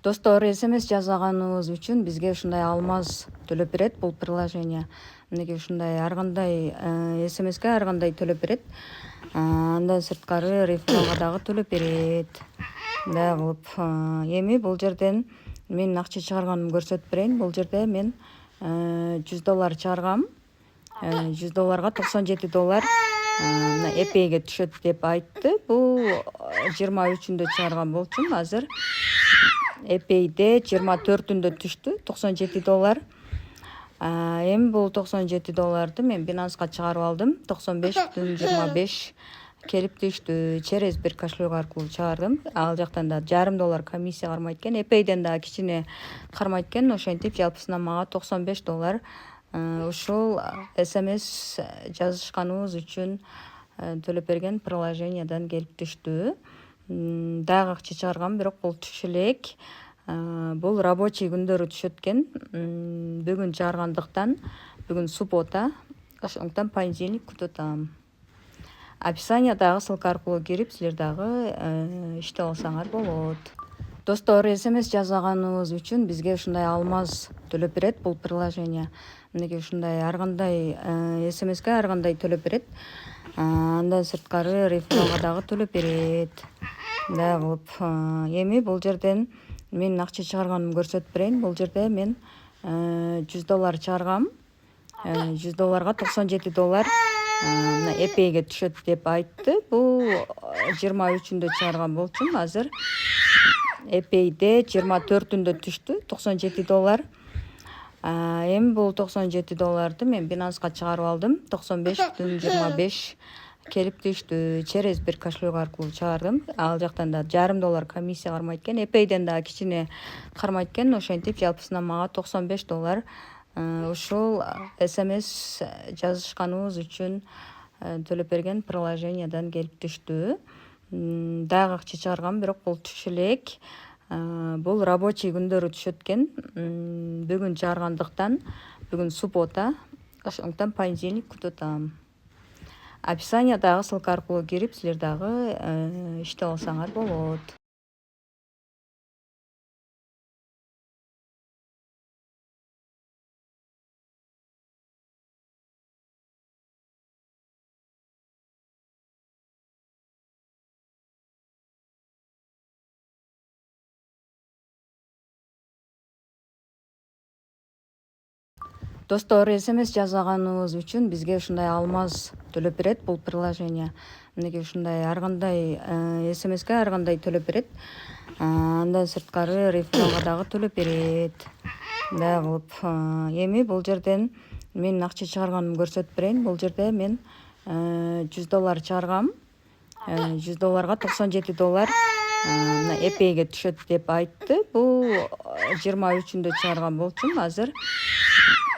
Достор, СМС жазаганыбыз үчүн бизге ушундай алмаз төлөп берет бул приложение. Мынакей ушундай ар кандай СМСке ар кандай төлөп берет. Андан сырткары рефералга дагы төлөп берет. Мындай кылып. Эми бул жерден менин акча чыгарганымды көрсөтүп берейин. Бул жерде мен $100 чыгаргам. $100 $97 мына эпейге түшөт деп айтты. Бул 23-үндө чыгарган болчумун. Азыр эпейде 24-үндө түштү $97. Эми бул $97 мен Binance'га чыгарып алдым. 95,25 келип түштү. Через бир кошелек аркылуу чыгардым. Ал жактан да $0,5 комиссия кармайт экен. Эпейден дагы кичине кармайт экен. Ошентип жалпысынан мага $95 ушул СМС жазышканыбыз үчүн төлөп берген приложениядан келип түштү. Дагы акча чыгаргам, бирок бул түшө элек. Бул рабочий күндөрү түшөт экен. Бүгүн чыгаргандыктан бүгүн суббота. Ошондуктан понедельник күтүп атам. Описаниядагы ссылка аркылуу кирип, силер дагы иштеп алсаңар болот. Достор, СМС жазаганыбыз үчүн бизге ушундай алмаз төлөп берет бул приложение. Мынакей ушундай ар кандай СМСке ар кандай төлөп берет. Андан сырткары рефералга дагы төлөп берет. Мындай кылып. Эми бул жерден менин акча чыгарганымды көрсөтүп берейин. Бул жерде мен $100 чыгаргам. $100 $97 мына эпейге түшөт деп айтты. Бул 23-үндө чыгарган болчумун. Азыр эпейде 24-үндө түштү $97. Эми бул $97 мен Binance'га чыгарып алдым. 95,25 келип түштү. Через бир кошелек аркылуу чыгардым. Ал жактан да $0,5 комиссия кармайт экен. Эпейден дагы кичине кармайт экен. Ошентип жалпысынан мага $95 ушул СМС жазышканыбыз үчүн төлөп берген приложениядан келип түштү. Дагы акча чыгаргам, бирок бул түшө элек. Бул рабочий күндөрү түшөт экен. Бүгүн чыгаргандыктан бүгүн суббота. Ошондуктан понедельник күтүп атам. Описаниядагы ссылка аркылуу кирип, силер дагы иштеп алсаңар болот. Достор, СМС жазаганыбыз үчүн бизге ушундай алмаз төлөп берет бул приложение. Мынакей ушундай ар кандай СМСке ар кандай төлөп берет. Андан сырткары рефералга дагы төлөп берет. Мындай кылып. Эми бул жерден менин акча чыгарганымды көрсөтүп берейин. Бул жерде мен $100 чыгаргам. $100 $97 мына эпейге түшөт деп айтты. Бул 23-үндө чыгарган болчумун. Азыр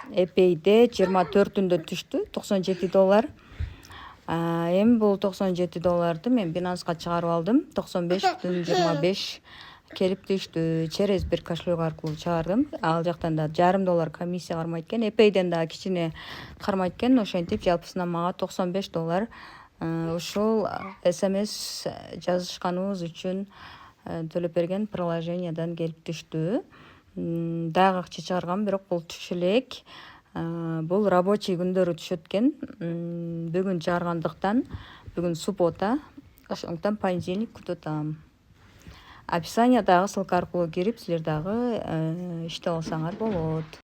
эпейде 24-үндө түштү $97. Эми бул $97 мен Binance'га чыгарып алдым. 95,25 келип түштү. Через бир кошелек аркылуу чыгардым. Ал жактан да $0,5 комиссия кармайт экен. Эпейден дагы кичине кармайт экен. Ошентип жалпысынан мага $95 ушул СМС жазышканыбыз үчүн төлөп берген приложениядан келип түштү. Дагы акча чыгаргам, бирок бул түшө элек. Бул рабочий күндөрү түшөт экен. Бүгүн чыгаргандыктан бүгүн суббота. Ошондуктан понедельник күтүп атам. Описаниядагы ссылка аркылуу кирип, силер дагы иштеп алсаңар болот.